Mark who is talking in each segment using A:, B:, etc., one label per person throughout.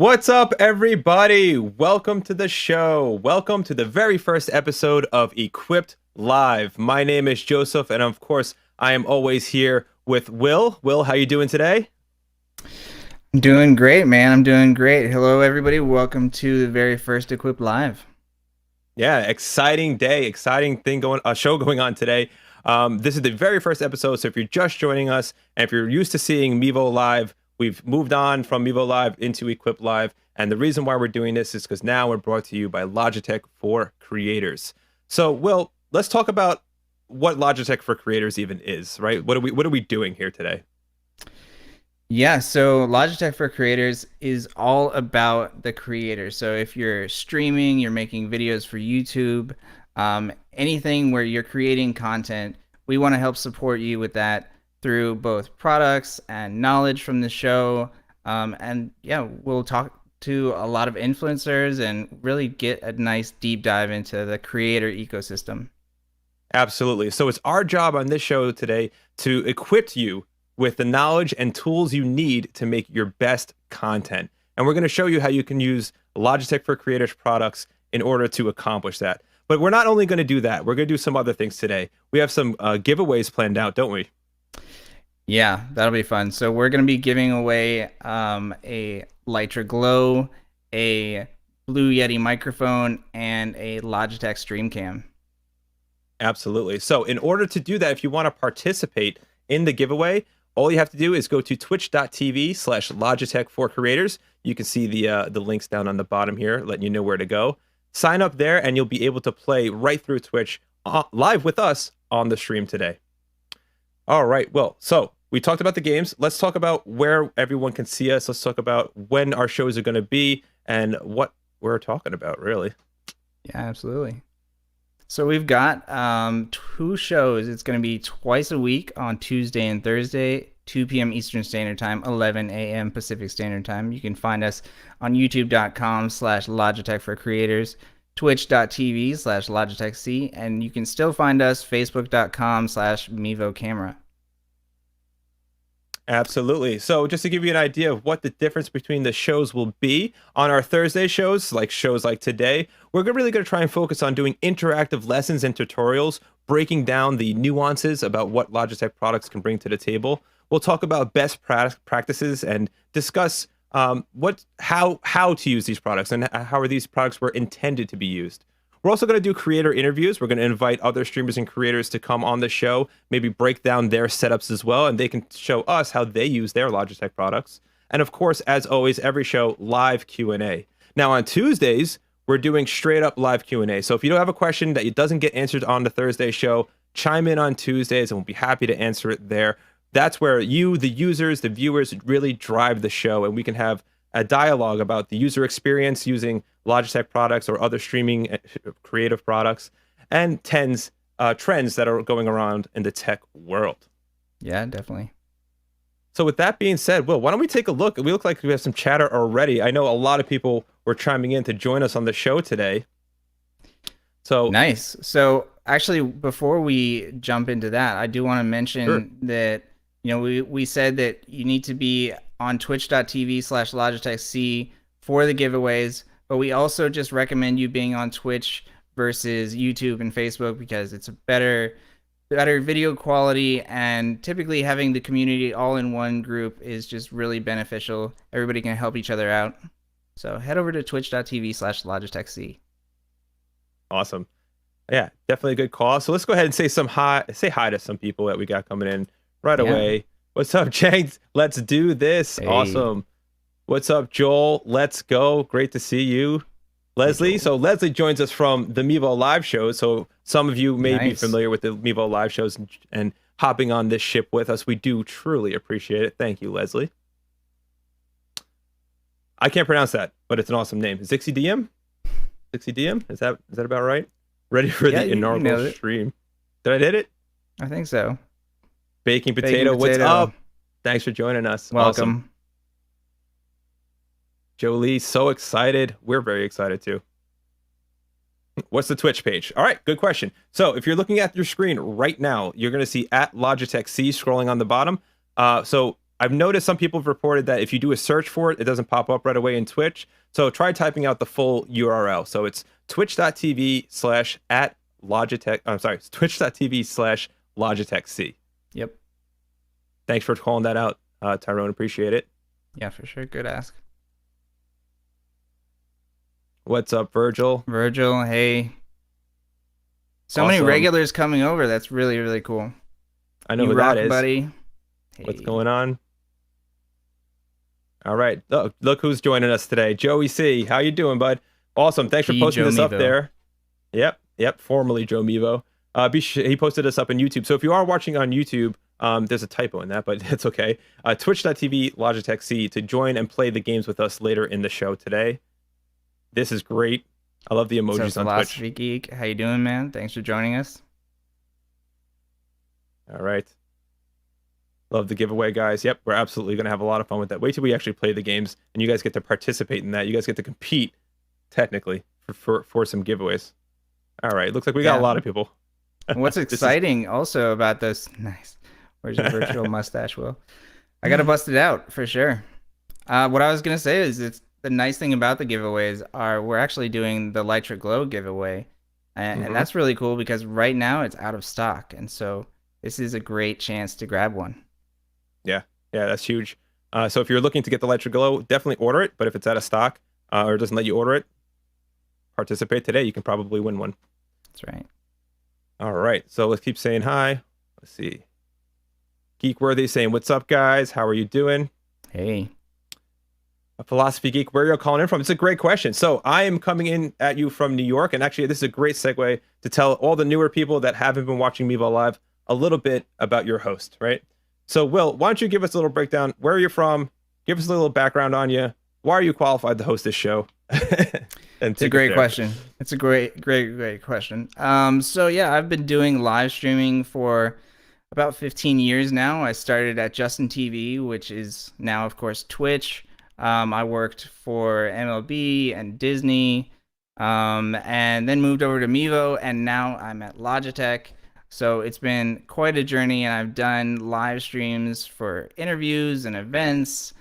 A: What's up, everybody? Welcome to the show. Welcome to the very first episode of Equipped Live. My name is Joseph, and of course, I am always here with Will. Will, how you doing today?
B: I'm doing great, man. I'm doing great. Hello, everybody. Welcome to the very first Equipped Live.
A: Yeah, exciting day, exciting show going on today. This is the very first episode, so if you're just joining us, and if you're used to seeing Mevo Live, we've moved on from Mevo Live into Equip Live, and the reason why we're doing this is because now we're brought to you by Logitech for Creators. So, Will, let's talk about what Logitech for Creators even is, right? What are we doing here today?
B: Yeah, so Logitech for Creators is all about the creator. So if you're streaming, you're making videos for YouTube, anything where you're creating content, we want to help support you with that through both products and knowledge from the show. And yeah, we'll talk to a lot of influencers and really get a nice deep dive into the creator ecosystem.
A: Absolutely. So it's our job on this show today to equip you with the knowledge and tools you need to make your best content. And we're going to show you how you can use Logitech for Creators products in order to accomplish that. But we're not only going to do that, we're going to do some other things today. We have some giveaways planned out, don't we?
B: Yeah, that'll be fun. So we're going to be giving away a Lytra Glow, a Blue Yeti microphone, and a Logitech Stream Cam.
A: Absolutely. So in order to do that, if you want to participate in the giveaway, all you have to do is go to twitch.tv/Logitech for Creators. You can see the links down on the bottom here, letting you know where to go. Sign up there, and you'll be able to play right through Twitch live with us on the stream today. All right. Well, so we talked about the games. Let's talk about where everyone can see us. Let's talk about when our shows are going to be and what we're talking about, really.
B: Yeah, absolutely. So we've got 2 shows. It's going to be twice a week on Tuesday and Thursday, 2 p.m. Eastern Standard Time, 11 a.m. Pacific Standard Time. You can find us on youtube.com/Logitech for Creators, twitch.tv/Logitech C, and you can still find us facebook.com/Mevo Camera.
A: Absolutely. So just to give you an idea of what the difference between the shows will be, on our Thursday shows like today, we're really going to try and focus on doing interactive lessons and tutorials, breaking down the nuances about what Logitech products can bring to the table. We'll talk about best practices and discuss how to use these products and how these products were intended to be used. We're also going to do creator interviews. We're going to invite other streamers and creators to come on the show, maybe break down their setups as well, and they can show us how they use their Logitech products. And of course, as always, every show, live Q&A. Now on Tuesdays, we're doing straight up live Q&A. So if you don't have a question that doesn't get answered on the Thursday show, chime in on Tuesdays and we'll be happy to answer it there. That's where you, the users, the viewers, really drive the show, and we can have a dialogue about the user experience using Logitech products or other streaming creative products, and trends that are going around in the tech world.
B: Yeah, definitely.
A: So with that being said, Will, why don't we take a look? We look like we have some chatter already. I know a lot of people were chiming in to join us on the show today. So
B: nice. So actually, before we jump into that, I do want to mention that, we said that you need to be on twitch.tv/Logitech C for the giveaways, but we also just recommend you being on Twitch versus YouTube and Facebook because it's a better video quality, and typically having the community all in one group is just really beneficial. Everybody can help each other out. So head over to twitch.tv/Logitech C.
A: Awesome. Yeah, definitely a good call. So let's go ahead and say hi to some people that we got coming in right away. What's up, Jenks? Let's do this. Hey. Awesome. What's up, Joel? Let's go. Great to see you. Leslie. So Leslie joins us from the Mevo Live shows. So some of you may be familiar with the Mevo Live shows and hopping on this ship with us. We do truly appreciate it. Thank you, Leslie. I can't pronounce that, but it's an awesome name. Zixie DM? Zixie DM? Is that about right? Ready for the inaugural stream. Did I hit it?
B: I think so.
A: Baking Potato, what's up? Thanks for joining us.
B: Welcome.
A: Awesome. Jolie, so excited. We're very excited too. What's the Twitch page? All right, good question. So if you're looking at your screen right now, you're going to see at Logitech C scrolling on the bottom. So I've noticed some people have reported that if you do a search for it, it doesn't pop up right away in Twitch. So try typing out the full URL. So it's twitch.tv/at Logitech. I'm sorry, it's twitch.tv/Logitech C.
B: Yep.
A: Thanks for calling that out, Tyrone. Appreciate it.
B: Yeah, for sure. Good ask.
A: What's up, Virgil?
B: Virgil, hey. So
A: Awesome.
B: many regulars coming over. That's really, really cool.
A: I know
B: You
A: who
B: rock,
A: that is.
B: buddy. Hey.
A: What's going on? All right. Look who's joining us today. Joey C. How you doing, bud? Awesome. Thanks for posting this up there. Yep. Formerly Joe Mevo. He posted us up on YouTube. So if you are watching on YouTube, there's a typo in that, but it's okay. Twitch.tv Logitech C to join and play the games with us later in the show today. This is great. I love the emojis on
B: Philosophy
A: Twitch.
B: Geek, how you doing, man? Thanks for joining us.
A: All right. Love the giveaway, guys. Yep, we're absolutely going to have a lot of fun with that. Wait till we actually play the games, and you guys get to participate in that. You guys get to compete, technically, for some giveaways. All right. Looks like we got a lot of people.
B: What's exciting also about this? Nice. Where's your virtual mustache, Will? I got to bust it out for sure. What I was going to say is it's the nice thing about the giveaways are we're actually doing the Lytra Glow giveaway. And that's really cool because right now it's out of stock. And so this is a great chance to grab one.
A: Yeah, that's huge. So if you're looking to get the Lytra Glow, definitely order it. But if it's out of stock or doesn't let you order it, participate today. You can probably win one.
B: That's right.
A: All right. So let's keep saying hi. Let's see. Geekworthy saying, what's up, guys? How are you doing?
B: Hey.
A: A Philosophy Geek, where are you calling in from? It's a great question. So I am coming in at you from New York. And actually, this is a great segue to tell all the newer people that haven't been watching Mevo Live a little bit about your host, right? So, Will, why don't you give us a little breakdown? Where are you from? Give us a little background on you. Why are you qualified to host this show?
B: It's a great question. It's a great question. So yeah, I've been doing live streaming for about 15 years now. I started at Justin TV, which is now, of course, Twitch. I worked for MLB and Disney, and then moved over to Mevo, and now I'm at Logitech. So it's been quite a journey, and I've done live streams for interviews and events,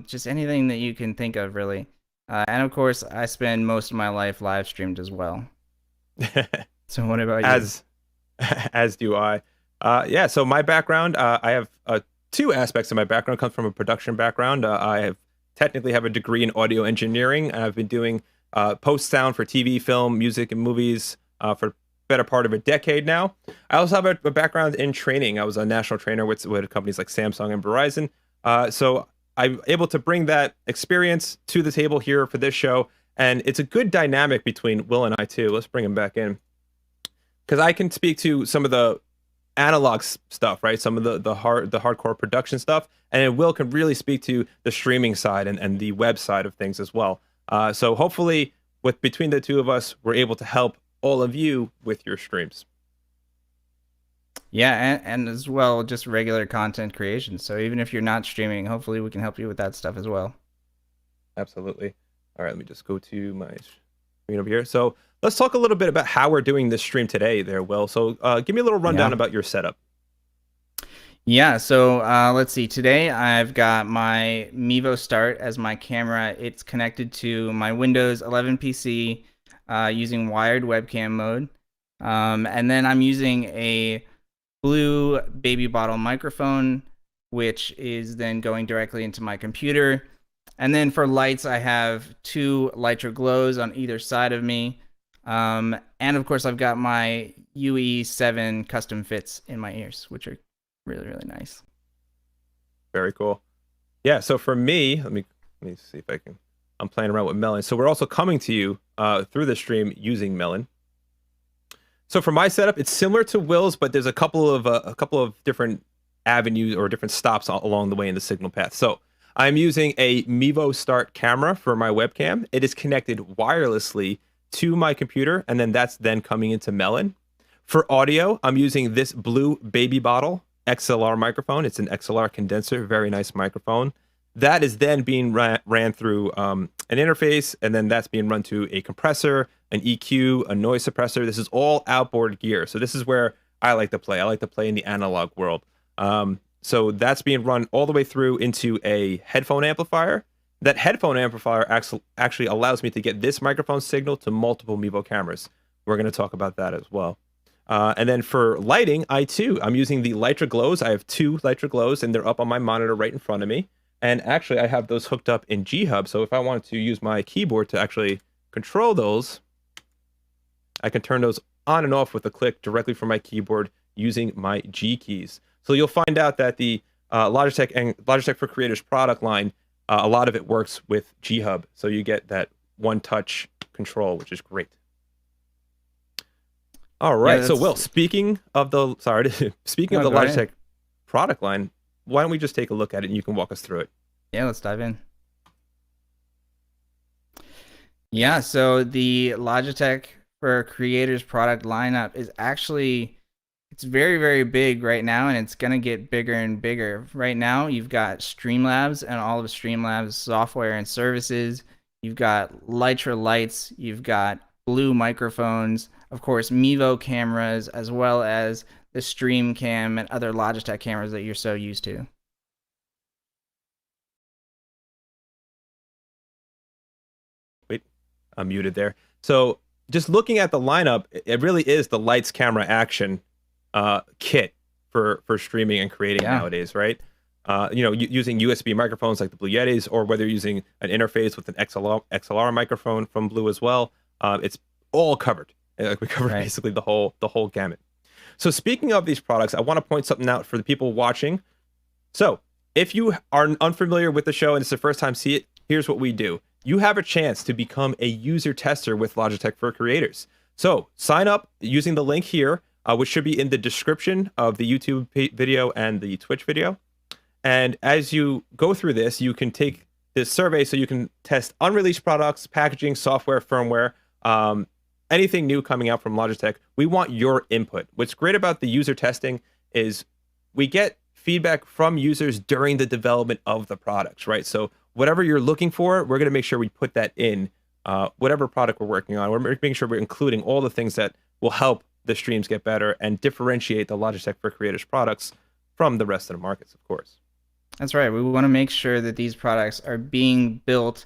B: just anything that you can think of, really. And of course, I spend most of my life live streamed as well. So what about you?
A: As do I. Yeah, so my background, I have two aspects of my background. Comes from a production background. I technically have a degree in audio engineering. I've been doing post sound for TV, film, music, and movies for better part of a decade now. I also have a background in training. I was a national trainer with companies like Samsung and Verizon. So I'm able to bring that experience to the table here for this show. And it's a good dynamic between Will and I too. Let's bring him back in. Because I can speak to some of the analog stuff, right? Some of the hardcore production stuff. And then Will can really speak to the streaming side and the web side of things as well. So hopefully between the two of us, we're able to help all of you with your streams.
B: Yeah, and as well, just regular content creation. So even if you're not streaming, hopefully we can help you with that stuff as well.
A: Absolutely. All right, let me just go to my screen over here. So let's talk a little bit about how we're doing this stream today there, Will. So give me a little rundown about your setup.
B: Yeah, so let's see. Today I've got my Mevo Start as my camera. It's connected to my Windows 11 PC using wired webcam mode. And then I'm using a blue baby bottle microphone, which is then going directly into my computer. And then for lights, I have two Lytra Glows on either side of me. And of course, I've got my UE7 custom fits in my ears, which are really, really nice.
A: Very cool. Yeah, so for me, let me see if I can. I'm playing around with Melon. So we're also coming to you through the stream using Melon. So for my setup, it's similar to Will's, but there's a couple of different avenues or different stops along the way in the signal path. So I'm using a Mevo Start camera for my webcam. It is connected wirelessly to my computer, and then that's coming into Melon. For audio, I'm using this blue baby bottle XLR microphone. It's an XLR condenser, very nice microphone. That is then being ran through an interface, and then that's being run to a compressor, an EQ, a noise suppressor. This is all outboard gear. So this is where I like to play. I like to play in the analog world. So that's being run all the way through into a headphone amplifier. That headphone amplifier actually allows me to get this microphone signal to multiple Amiibo cameras. We're going to talk about that as well. And then for lighting, I'm using the Litra Glows. I have 2 Litra Glows, and they're up on my monitor right in front of me. And actually, I have those hooked up in G-Hub. So if I wanted to use my keyboard to actually control those, I can turn those on and off with a click directly from my keyboard using my G keys. So you'll find out that the Logitech and Logitech for Creators product line, a lot of it works with G-Hub. So you get that one-touch control, which is great. All right. So, Will, speaking of the Logitech product line, why don't we just take a look at it and you can walk us through it?
B: Yeah, let's dive in. Yeah, so the Logitech for Creators product lineup is actually, it's very, very big right now, and it's going to get bigger and bigger. Right now, you've got Streamlabs and all of Streamlabs software and services. You've got Litra lights. You've got Blue microphones. Of course, Mevo cameras, as well as the Stream Cam and other Logitech cameras that you're so used to.
A: Wait, I'm muted there. So just looking at the lineup, it really is the lights, camera, action kit for streaming and creating nowadays, right? Using USB microphones like the Blue Yetis, or whether you're using an interface with an XLR microphone from Blue as well, it's all covered. We covered basically the whole gamut. So speaking of these products, I want to point something out for the people watching. So if you are unfamiliar with the show and it's the first time see it, here's what we do. You have a chance to become a user tester with Logitech for Creators. So sign up using the link here, which should be in the description of the YouTube video and the Twitch video. And as you go through this, you can take this survey so you can test unreleased products, packaging, software, firmware, anything new coming out from Logitech. We want your input. What's great about the user testing is we get feedback from users during the development of the products, right? So whatever you're looking for, we're going to make sure we put that in whatever product we're working on. We're making sure we're including all the things that will help the streams get better and differentiate the Logitech for Creators products from the rest of the markets, of course.
B: That's right. We want to make sure that these products are being built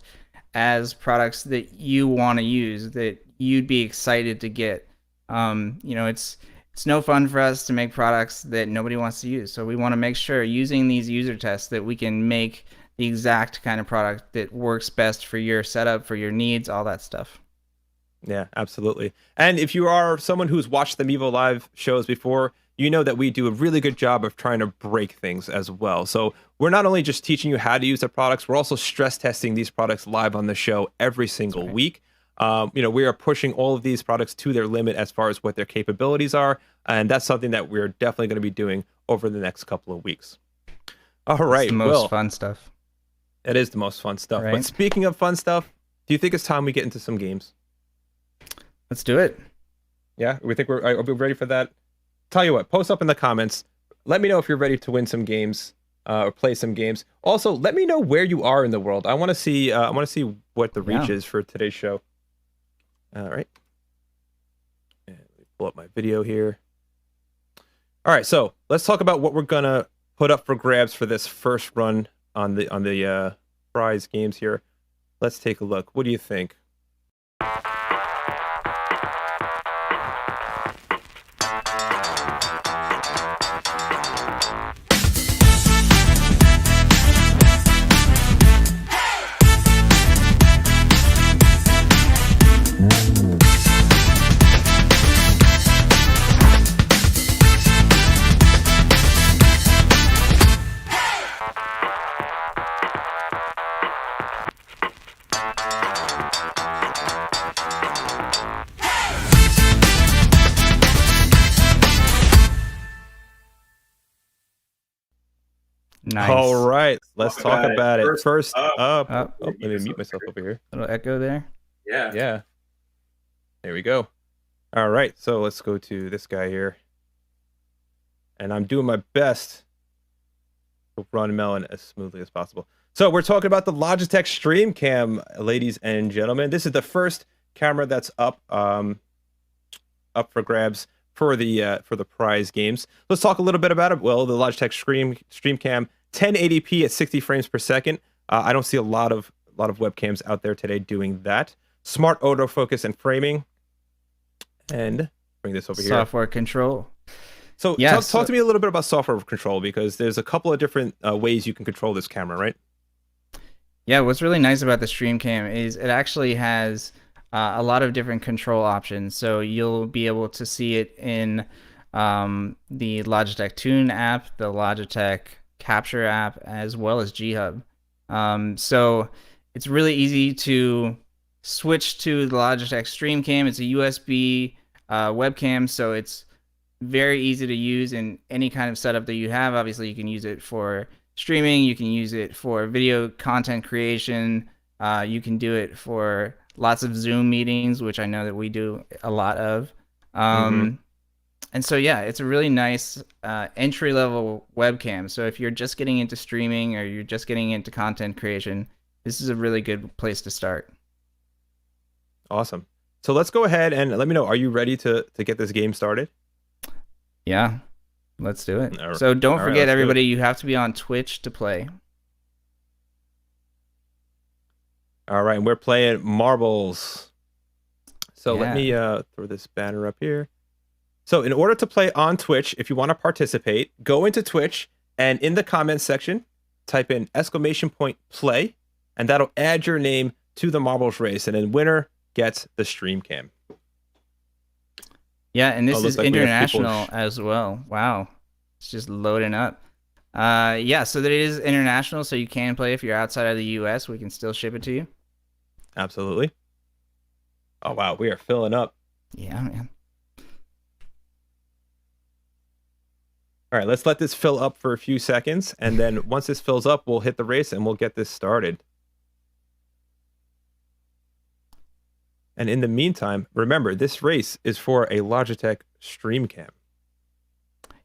B: as products that you want to use, that you'd be excited to get. It's no fun for us to make products that nobody wants to use. So we want to make sure using these user tests that we can make the exact kind of product that works best for your setup, for your needs, all that stuff.
A: Yeah, absolutely. And if you are someone who's watched the Mevo Live shows before, you know that we do a really good job of trying to break things as well. So we're not only just teaching you how to use the products, we're also stress testing these products live on the show every single week. We are pushing all of these products to their limit as far as what their capabilities are. And that's something that we're definitely going to be doing over the next couple of weeks. All right.
B: It's the most fun stuff.
A: It is the most fun stuff.
B: Right?
A: But speaking of fun stuff, do you think it's time we get into some games?
B: Let's do it.
A: Yeah, are we ready for that? Tell you what, post up in the comments. Let me know if you're ready to win some games or play some games. Also, let me know where you are in the world. I want to see. What the reach is for today's show. All right. And let me pull up my video here. All right, so let's talk about what we're gonna put up for grabs for this first run on the prize games here. Let's take a look. What do you think?
B: Nice.
A: All right, let's talk about it. First up. Let me mute myself over here.
B: A little echo there.
A: Yeah. There we go. All right, so let's go to this guy here. And I'm doing my best to run Melon as smoothly as possible. So we're talking about the Logitech Stream Cam, ladies and gentlemen. This is the first camera that's up for grabs for the prize games. Let's talk a little bit about it. Well, the Logitech Stream Cam 1080p at 60 frames per second. I don't see a lot of webcams out there today doing that. Smart autofocus and framing. And bring this over here.
B: Software control.
A: So
B: yeah,
A: talk to me a little bit about software control, because there's a couple of different ways you can control this camera, right?
B: Yeah, what's really nice about the Stream Cam is it actually has a lot of different control options. So you'll be able to see it in the Logitech Tune app, the Logitech Capture app, as well as G-Hub. So it's really easy to switch to the Logitech Stream Cam. It's a USB webcam, so it's very easy to use in any kind of setup that you have. Obviously, you can use it for streaming, you can use it for video content creation, you can do it for lots of Zoom meetings, which I know that we do a lot of. And so, yeah, it's a really nice entry-level webcam. So if you're just getting into streaming or you're just getting into content creation, this is a really good place to start.
A: Awesome. So let's go ahead and let me know, are you ready to get this game started?
B: Yeah, let's do it. So don't forget, everybody, you have to be on Twitch to play.
A: All right, and we're playing marbles. So let me throw this banner up here. So in order to play on Twitch, if you want to participate, go into Twitch and in the comments section, type in !play, and that'll add your name to the marbles race, and then winner gets the Stream Cam.
B: Yeah, and this is international as well. Wow, it's just loading up. Yeah, so that it is international, so you can play if you're outside of the US. We can still ship it to you.
A: Absolutely. Oh wow, we are filling up.
B: Yeah, man.
A: All right, let's let this fill up for a few seconds, and then once this fills up, we'll hit the race and we'll get this started. And in the meantime, remember, this race is for a Logitech Stream Cam.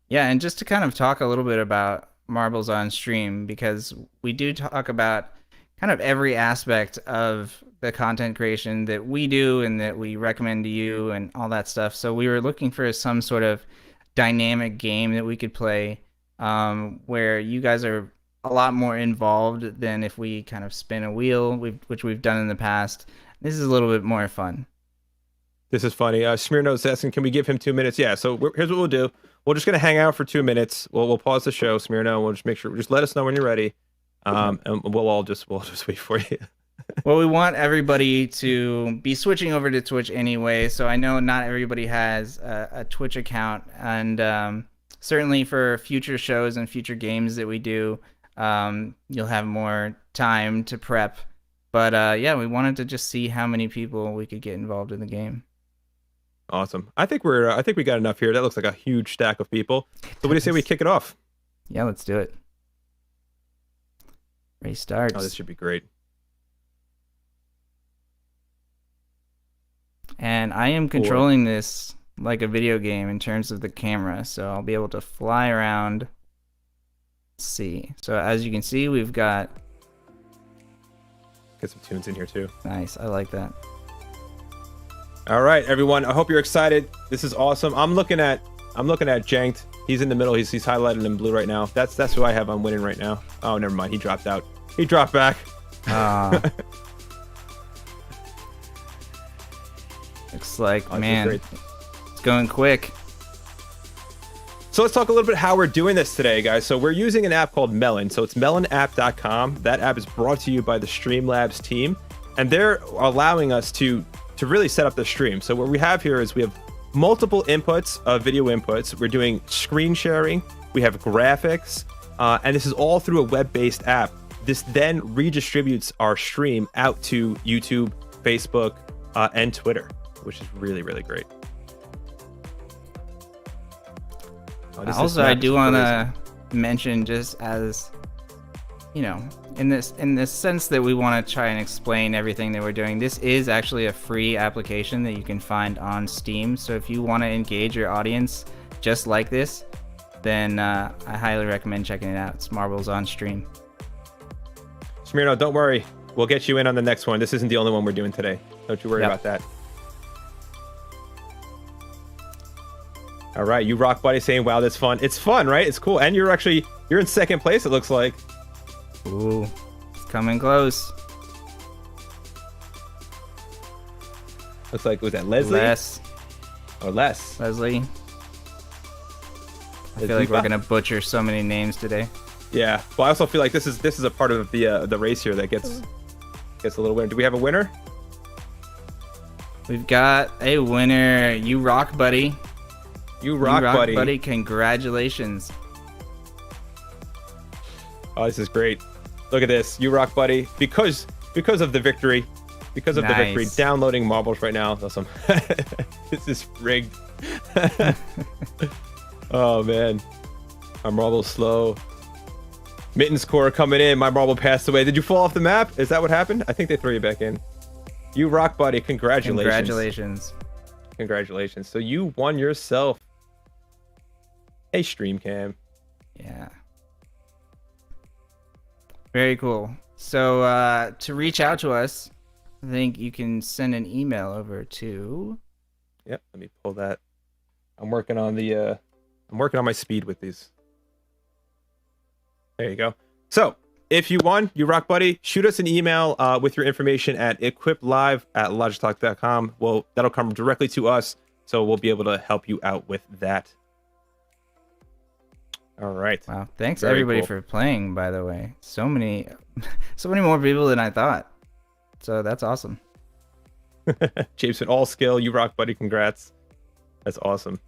B: Yeah, and just to kind of talk a little bit about Marbles on Stream, because we do talk about kind of every aspect of the content creation that we do and that we recommend to you and all that stuff. So we were looking for some sort of dynamic game that we could play where you guys are a lot more involved than if we kind of spin a wheel, which we've done in the past. This is a little bit more fun. This is funny.
A: Smirno's asking, can we give him 2 minutes? Yeah, so here's what we'll do. We're just going to hang out for 2 minutes. We'll pause the show, Smirno. We'll just make sure, just let us know when you're ready. And we'll just wait for you.
B: Well, we want everybody to be switching over to Twitch anyway. So I know not everybody has a Twitch account. And certainly for future shows and future games that we do, you'll have more time to prep. But yeah, we wanted to just see how many people we could get involved in the game.
A: Awesome. I think we got enough here. That looks like a huge stack of people. So what do you say we kick it off?
B: Yeah, let's do it. Race starts.
A: Oh, this should be great.
B: And I am controlling this like a video game in terms of the camera, so I'll be able to fly around. Let's see. So as you can see, we've got
A: get some tunes in here too.
B: Nice. I like that.
A: All right, everyone. I hope you're excited. This is awesome. I'm looking at Janked. He's in the middle. He's highlighted in blue right now. That's who I have on winning right now. Oh, never mind. He dropped out. He dropped back.
B: Looks like, man, it's going quick.
A: So let's talk a little bit how we're doing this today, guys. So we're using an app called Melon. So it's melonapp.com. That app is brought to you by the Streamlabs team, and they're allowing us to really set up the stream. So what we have here is we have multiple inputs, video inputs. We're doing screen sharing. We have graphics, and this is all through a web-based app. This then redistributes our stream out to YouTube, Facebook, and Twitter, which is really, really great.
B: Also, I do want to mention, just as you know, in this sense that we want to try and explain everything that we're doing, this is actually a free application that you can find on Steam. So if you want to engage your audience just like this, then I highly recommend checking it out. It's Marbles on Stream.
A: Smirno, don't worry. We'll get you in on the next one. This isn't the only one we're doing today. Don't you worry about that. All right, you rock buddy saying, wow, that's fun. It's fun, right? It's cool. And you're in second place, it looks like.
B: Ooh, it's coming close.
A: Looks like, was that Leslie? Or Les?
B: Leslie. I feel like we're gonna butcher so many names today.
A: Yeah. Well, I also feel like this is a part of the race here that gets a little winner. Do we have a winner?
B: We've got a winner. You rock, buddy.
A: You rock, buddy.
B: Congratulations.
A: Oh, this is great. Look at this. You rock, buddy. Because of the victory. Because of the victory. Downloading marbles right now. Awesome. This is rigged. Oh, man. My marble's slow. Mittens core coming in. My marble passed away. Did you fall off the map? Is that what happened? I think they threw you back in. You rock, buddy. Congratulations. Congratulations. So you won yourself a Stream Cam.
B: Yeah. Very cool. So to reach out to us, I think you can send an email over to...
A: Yep, let me pull that. I'm working on my speed with these. There you go. So if you won, you rock, buddy, shoot us an email with your information at equiplive@logitech.com. Well, that'll come directly to us, so we'll be able to help you out with that. All right.
B: Wow. Thanks everybody for playing, by the way. So many more people than I thought. So that's awesome.
A: Jameson, all skill. You rock, buddy. Congrats. That's awesome.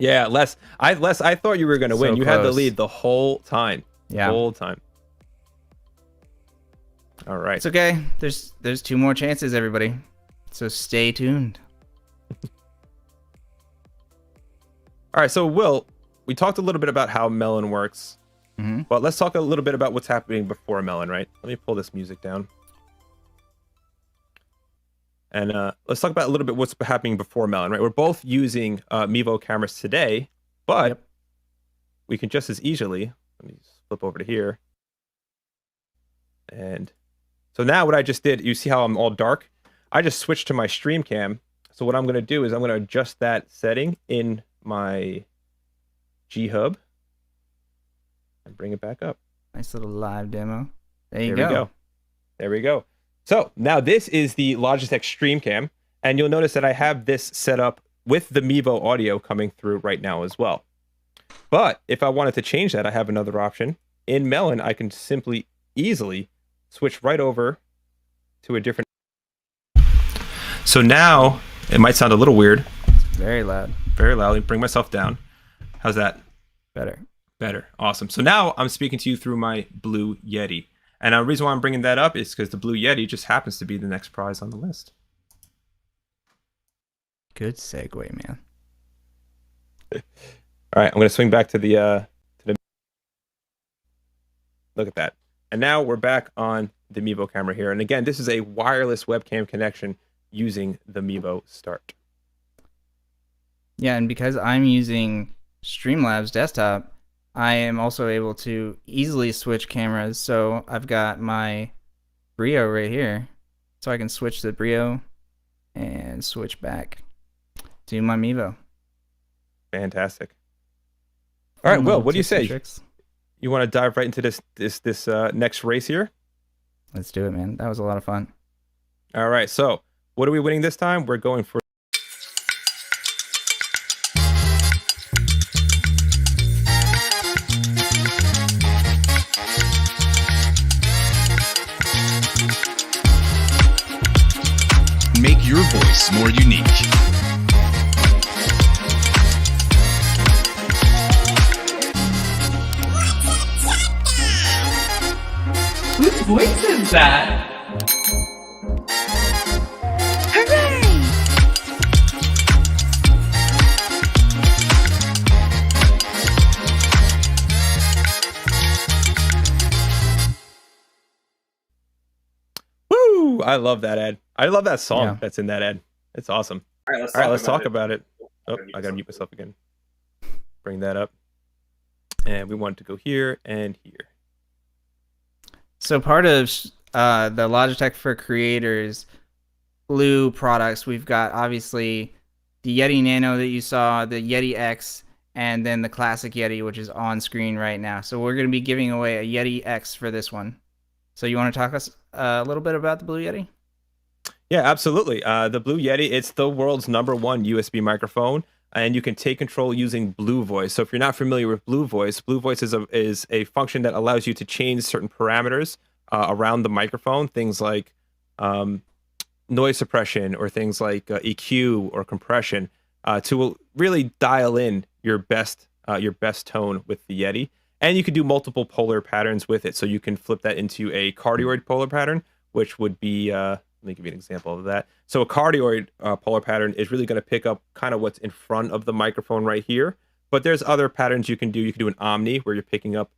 A: Yeah, Les, I thought you were going to win. You had the lead the whole time.
B: Yeah.
A: The whole time. All right.
B: It's okay. There's 2 more chances, everybody. So stay tuned.
A: All right. So, Will, we talked a little bit about how Melon works.
B: Mm-hmm.
A: But let's talk a little bit about what's happening before Melon, right? Let me pull this music down. And let's talk about a little bit what's happening before Melon, right? We're both using Amiibo cameras today, but we can just as easily, let me flip over to here. And so now what I just did, you see how I'm all dark? I just switched to my Stream Cam. So what I'm going to do is I'm going to adjust that setting in my G Hub and bring it back up.
B: Nice little live demo. There we
A: go. So now this is the Logitech Stream Cam, and you'll notice that I have this set up with the Amiibo audio coming through right now as well. But if I wanted to change that, I have another option. In Melon, I can simply easily switch right over to a different. So now it might sound a little weird.
B: It's very loud.
A: Very loud. Let me bring myself down. How's that?
B: Better.
A: Awesome. So now I'm speaking to you through my Blue Yeti. And the reason why I'm bringing that up is because the Blue Yeti just happens to be the next prize on the list.
B: Good segue, man.
A: All right, I'm going to swing back to the look at that. And now we're back on the Amiibo camera here. And again, this is a wireless webcam connection using the Amiibo Start.
B: Yeah, and because I'm using Streamlabs desktop, I am also able to easily switch cameras. So I've got my Brio right here. So I can switch the Brio and switch back to my Amiibo.
A: Fantastic. All right, Will, what do you say?
B: Tricks.
A: You want to dive right into this next race here?
B: Let's do it, man. That was a lot of fun.
A: All right, so what are we winning this time? We're going for
C: make your voice more unique.
D: Whose voice is that?
A: Woo! I love that ad. I love that song that's in that ad. It's awesome. All right, let's talk about it. Oh, I gotta mute myself again. Bring that up. And we want to go here and here.
B: So part of the Logitech for Creators Blue products, we've got obviously the Yeti Nano that you saw, the Yeti X, and then the classic Yeti, which is on screen right now. So we're going to be giving away a Yeti X for this one. So you want to talk us a little bit about the Blue Yeti?
A: Yeah, absolutely. The Blue Yeti, it's the world's #1 USB microphone, and you can take control using Blue Voice. So if you're not familiar with Blue Voice is a function that allows you to change certain parameters around the microphone, things like noise suppression or things like EQ or compression, to really dial in your best tone with the Yeti. And you can do multiple polar patterns with it. So you can flip that into a cardioid polar pattern, which would be, let me give you an example of that. So a cardioid polar pattern is really going to pick up kind of what's in front of the microphone right here. But there's other patterns you can do. You can do an omni where you're picking up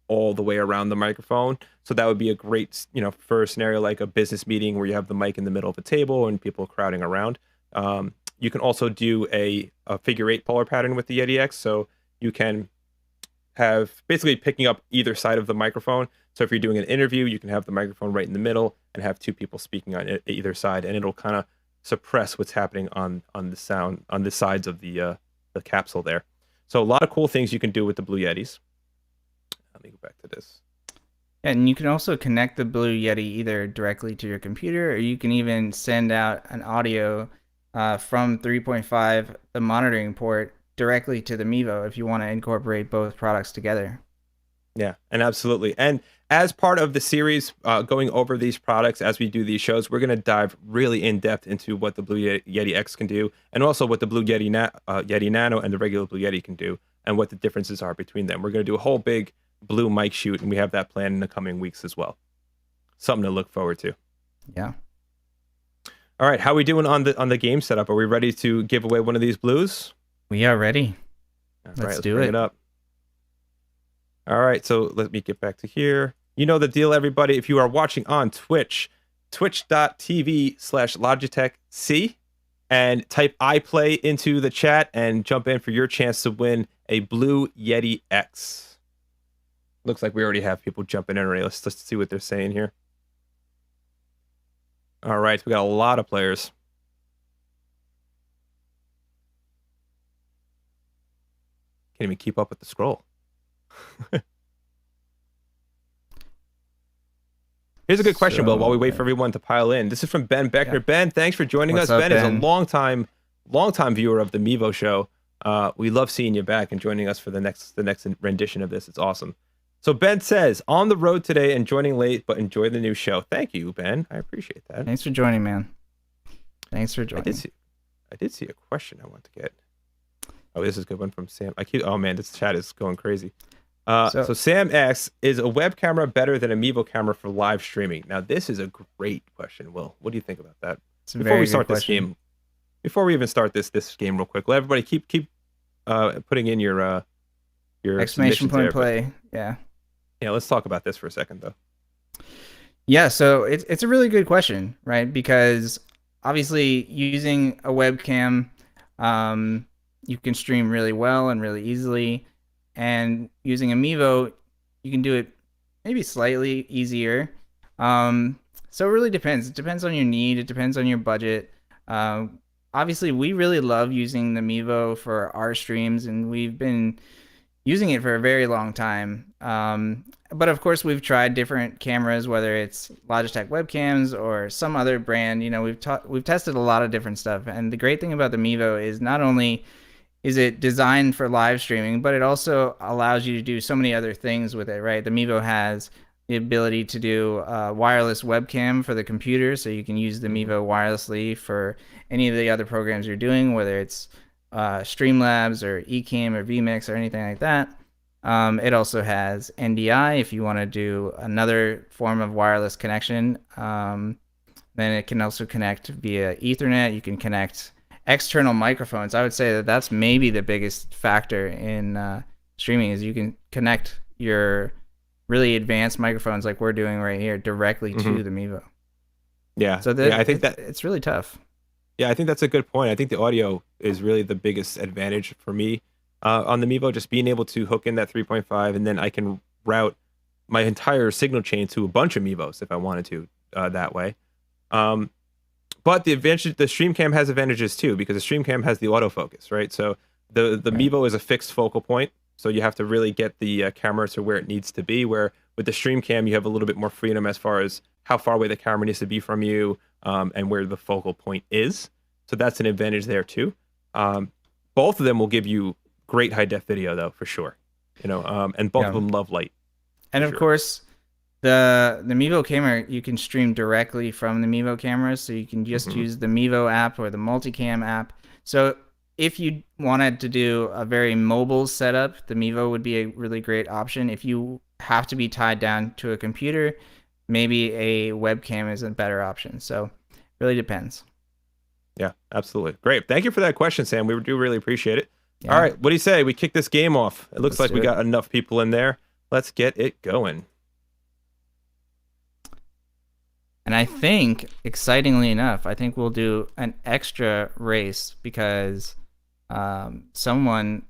A: all the way around the microphone. So that would be a great, for a scenario like a business meeting where you have the mic in the middle of the table and people crowding around. You can also do a figure 8 polar pattern with the Yeti X. So you can have basically picking up either side of the microphone. So if you're doing an interview, you can have the microphone right in the middle and have two people speaking on either side, and it'll kind of suppress what's happening on the sound on the sides of the capsule there. So a lot of cool things you can do with the Blue Yetis. Let me go back to this.
B: And you can also connect the Blue Yeti either directly to your computer, or you can even send out an audio from 3.5, the monitoring port, directly to the Amiibo if you want to incorporate both products together.
A: Yeah, and absolutely. And as part of the series, going over these products as we do these shows, we're going to dive really in depth into what the Blue Yeti X can do, and also what the Blue Yeti Nano and the regular Blue Yeti can do, and what the differences are between them. We're going to do a whole big blue mic shoot, and we have that planned in the coming weeks as well. Something to look forward to.
B: Yeah.
A: All right, how are we doing on the game setup? Are we ready to give away one of these blues?
B: We are ready.
A: Let's do it. Up. All right, so let me get back to here. You know the deal, everybody. If you are watching on Twitch, twitch.tv/Logitech C, and type iPlay into the chat and jump in for your chance to win a Blue Yeti X. Looks like we already have people jumping in already. Let's see what they're saying here. All right, we got a lot of players. Can't even keep up with the scroll. Here's a good question, Will, while we wait for everyone to pile in. This is from Ben Beckner. Yeah. Ben, thanks for joining us. Ben is a longtime viewer of the Mevo show. We love seeing you back and joining us for the next rendition of this. It's awesome. So Ben says, on the road today and joining late, but enjoy the new show. Thank you, Ben. I appreciate that.
B: Thanks for joining, man. Thanks for joining.
A: I did see a question I want to get. Oh, this is a good one from Sam. Oh man, this chat is going crazy. So Sam asks, is a web camera better than a Amiibo camera for live streaming? Now, this is a great question, Will. What do you think about that? Before we start this game, before we even start this game real quick, let everybody keep putting in your
B: exclamation point play. Yeah.
A: Yeah, let's talk about this for a second, though.
B: Yeah, so it's a really good question, right? Because obviously using a webcam, you can stream really well and really easily. And using Amiibo, you can do it maybe slightly easier. So it really depends. It depends on your need. It depends on your budget. Obviously, we really love using the Amiibo for our streams, and we've been using it for a very long time. But of course, we've tried different cameras, whether it's Logitech webcams or some other brand. You know, we've tested a lot of different stuff. And the great thing about the Amiibo is not only is it designed for live streaming, but it also allows you to do so many other things with it, right? The Amiibo has the ability to do wireless webcam for the computer, so you can use the Amiibo wirelessly for any of the other programs you're doing, whether it's Streamlabs or Ecamm or vMix or anything like that. It also has NDI if you want to do another form of wireless connection. Then it can also connect via Ethernet. You can connect external microphones. I would say that that's maybe the biggest factor in streaming, is you can connect your really advanced microphones like we're doing right here directly to the Amiibo.
A: Yeah.
B: So I think that it's really tough.
A: Yeah, I think that's a good point. I think the audio is really the biggest advantage for me on the Amiibo, just being able to hook in that 3.5, and then I can route my entire signal chain to a bunch of Amiibos if I wanted to that way. But But the Stream Cam has advantages too, because the Stream Cam has the autofocus, right? So the Amiibo is a fixed focal point, so you have to really get the camera to where it needs to be. Where with the Stream Cam, you have a little bit more freedom as far as how far away the camera needs to be from you, and where the focal point is. So that's an advantage there too. Both of them will give you great high def video though, for sure. And both of them love light.
B: And of course, the Amiibo camera, you can stream directly from the Amiibo camera, so you can just use the Amiibo app or the Multicam app. So if you wanted to do a very mobile setup, the Amiibo would be a really great option. If you have to be tied down to a computer, maybe a webcam is a better option. So it really depends.
A: Yeah, absolutely. Great. Thank you for that question, Sam. We do really appreciate it.
B: Yeah.
A: All right. What do you say? We kick this game off. It looks
B: Let's
A: like we
B: do it.
A: got enough people in there. Let's get it going.
B: And I think, excitingly enough, I think we'll do an extra race because someone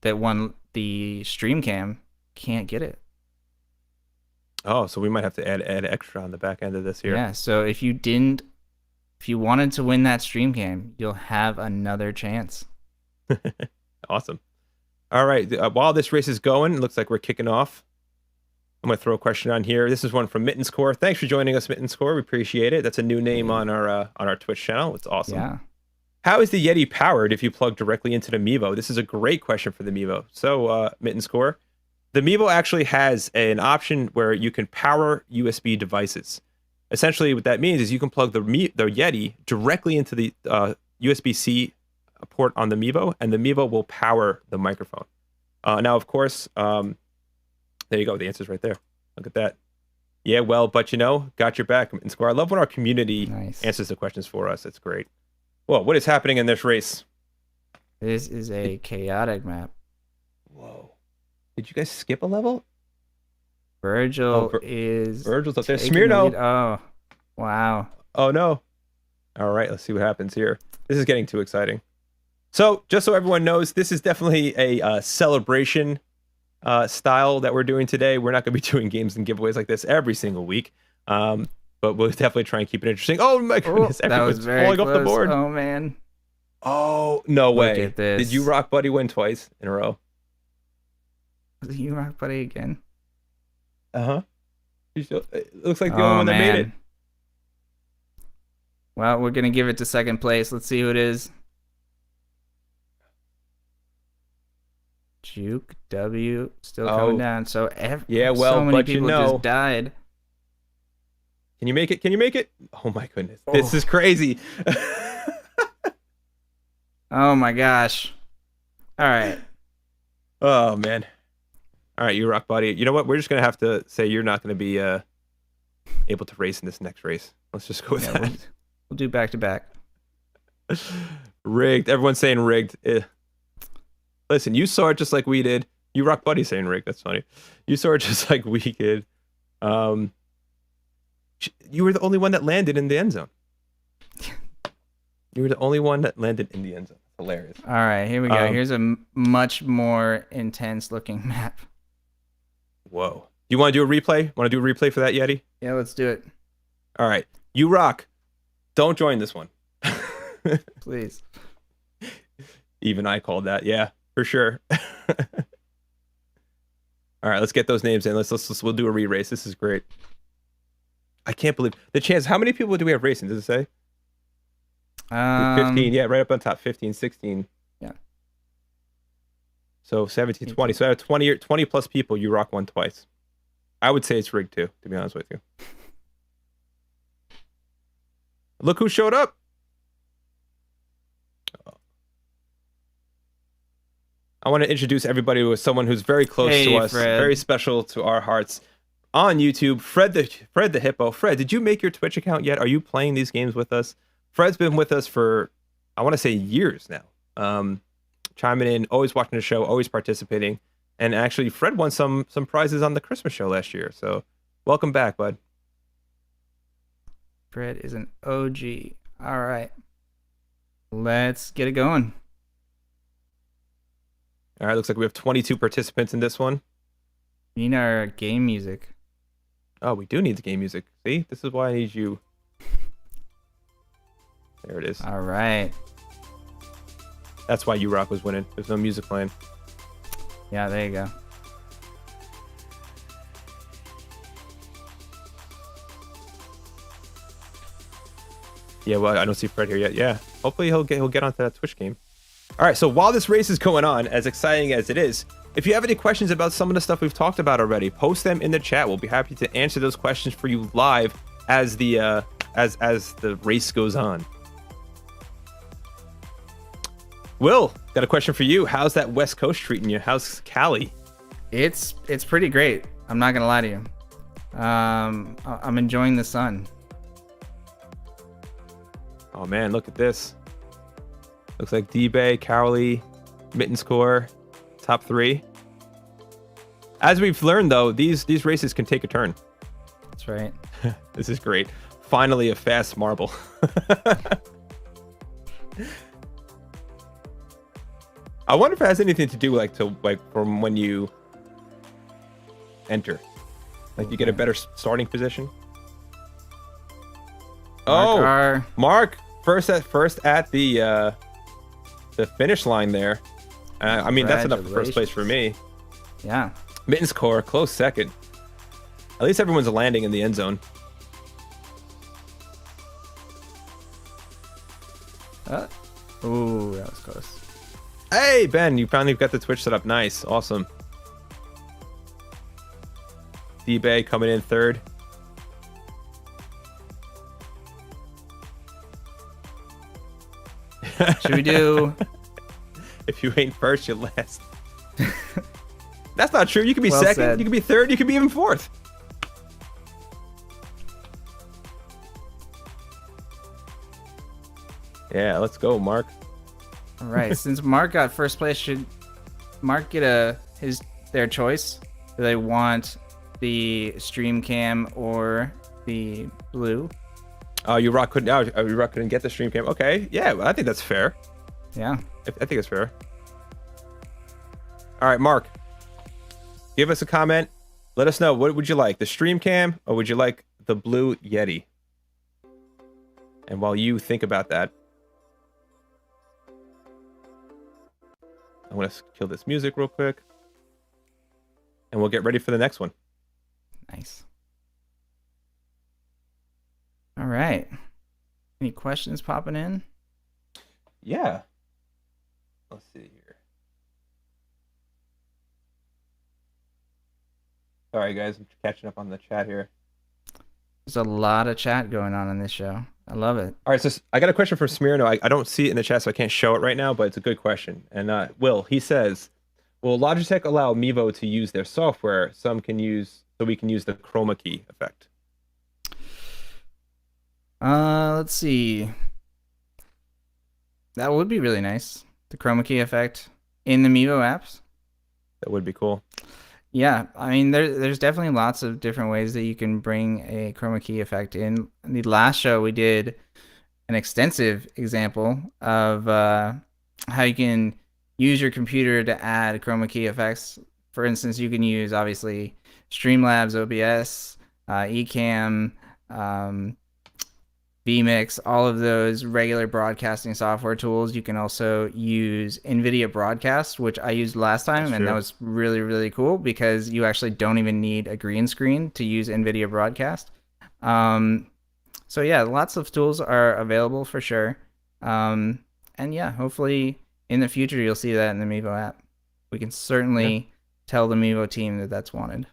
B: that won the Stream Cam can't get it.
A: Oh, so we might have to add extra on the back end of this here.
B: Yeah, so if you wanted to win that Stream Cam, you'll have another chance.
A: Awesome. All right. While this race is going, it looks like we're kicking off. I'm going to throw a question on here. This is one from Mittenscore. Thanks for joining us, Mittenscore. We appreciate it. That's a new name on our Twitch channel. It's awesome.
B: Yeah.
A: How is the Yeti powered if you plug directly into the Amiibo? This is a great question for the Amiibo. So, Mittenscore, the Amiibo actually has an option where you can power USB devices. Essentially, what that means is you can plug the Yeti directly into the USB-C port on the Amiibo, and the Amiibo will power the microphone. Now, of course, there you go. The answer's right there. Look at that. Yeah, well, but got your back. And Score. I love when our community answers the questions for us. It's great. Whoa, what is happening in this race?
B: This is a chaotic map.
A: Whoa. Did you guys skip a level?
B: Virgil's up there.
A: Smirno.
B: Oh, wow.
A: Oh, no. All right, let's see what happens here. This is getting too exciting. So, just so everyone knows, this is definitely a celebration style that we're doing today. We're not going to be doing games and giveaways like this every single week, but we'll definitely try and keep it interesting. Oh my goodness, everyone's falling off the board.
B: Oh man.
A: Oh, no way.
B: Look at this.
A: Did you Rock Buddy win twice in a row?
B: Was it you Rock Buddy again?
A: Uh-huh. It looks like the only one that made it.
B: Well, we're going to give it to second place. Let's see who it is. Juke W still coming down. So so many people just died.
A: Can you make it? Can you make it? Oh my goodness. This is crazy.
B: Oh my gosh. All right.
A: Oh man. All right, you Rock Buddy. You know what? We're just going to have to say you're not going to be able to race in this next race. Let's just go with that.
B: We'll do back to back.
A: Rigged. Everyone's saying rigged. Listen, you saw it just like we did. You Rock Buddy saying rigged. That's funny. You saw it just like we did. You were the only one that landed in the end zone. You were the only one that landed in the end zone. Hilarious.
B: All right, here we go. Here's a much more intense looking map.
A: Whoa. You want to do a replay? Want to do a replay for that, Yeti?
B: Yeah, let's do it.
A: All right. You Rock. Don't join this one.
B: Please.
A: Even I called that. Yeah, for sure. All right, let's get those names in. We'll do a re-race. This is great. I can't believe the chance. How many people do we have racing? Does it say? 15. Yeah, right up on top. 15, 16.
B: Yeah.
A: So 17, 20. So out of 20 plus people, you Rock one twice. I would say it's rigged too, to be honest with you. Look who showed up. I want to introduce everybody with someone who's very close to us,
B: Fred.
A: very special to our hearts. On YouTube, Fred the Hippo. Fred, did you make your Twitch account yet? Are you playing these games with us? Fred's been with us for, I want to say, years now. Chiming in, always watching the show, always participating. And actually, Fred won some prizes on the Christmas show last year. So welcome back, bud.
B: Fred is an OG. All right. Let's get it going.
A: All right, looks like we have 22 participants in this one.
B: We need our game music.
A: Oh, we do need the game music. See, this is why I need you. There it is.
B: All right.
A: That's why U-Rock was winning. There's no music playing.
B: Yeah, there you go.
A: Yeah, well, I don't see Fred here yet. Yeah, hopefully he'll get onto that Twitch game. All right, so while this race is going on, as exciting as it is, if you have any questions about some of the stuff we've talked about already, post them in the chat. We'll be happy to answer those questions for you live as the as the race goes on. Will, got a question for you. How's that West Coast treating you? How's Cali?
B: It's pretty great. I'm not gonna lie to you. I'm enjoying the sun.
A: Oh man, look at this. Looks like D-Bay, Cowley, Mitten Score, top 3. As we've learned though, these races can take a turn.
B: That's right.
A: This is great. Finally a fast marble. I wonder if it has anything to do like from when you enter. Like you get a better starting position. Mark first at the finish line there. I mean, that's enough for first place for me.
B: Yeah.
A: Mittens Core, close second. At least everyone's landing in the end zone.
B: Ooh, that was close.
A: Hey, Ben, you finally got the Twitch set up. Nice. Awesome. D-Bay coming in third.
B: Should we do...
A: If you ain't first, you're last. That's not true. You could be
B: Well
A: second.
B: said.
A: You could be third. You could be even fourth. Yeah, let's go, Mark.
B: All right. Since Mark got first place, should Mark get their choice? Do they want the Stream Cam or the blue?
A: Oh, U-Rock couldn't get the Stream Cam. Okay, yeah, well, I think that's fair.
B: Yeah.
A: I think it's fair. All right, Mark, give us a comment. Let us know, what would you like, the Stream Cam or would you like the blue Yeti? And while you think about that, I want to kill this music real quick. And we'll get ready for the next one.
B: Nice. All right. Any questions popping in?
A: Yeah. Let's see here. Sorry, guys. I'm catching up on the chat here.
B: There's a lot of chat going on in this show. I love it.
A: All right, so I got a question from Smirno. I don't see it in the chat, so I can't show it right now, but it's a good question. And Will, he says, will Logitech allow Amiibo to use their software? So we can use the chroma key effect.
B: Let's see. That would be really nice. The chroma key effect in the Amiibo apps.
A: That would be cool.
B: Yeah, I mean, there's definitely lots of different ways that you can bring a chroma key effect in. In the last show, we did an extensive example of how you can use your computer to add chroma key effects. For instance, you can use, obviously, Streamlabs, OBS, Ecamm, vMix, all of those regular broadcasting software tools. You can also use NVIDIA Broadcast, which I used last time, and that was really, really cool because you actually don't even need a green screen to use NVIDIA Broadcast. So yeah, lots of tools are available for sure. And yeah, hopefully in the future you'll see that in the Amiibo app. We can certainly tell the Amiibo team that that's wanted.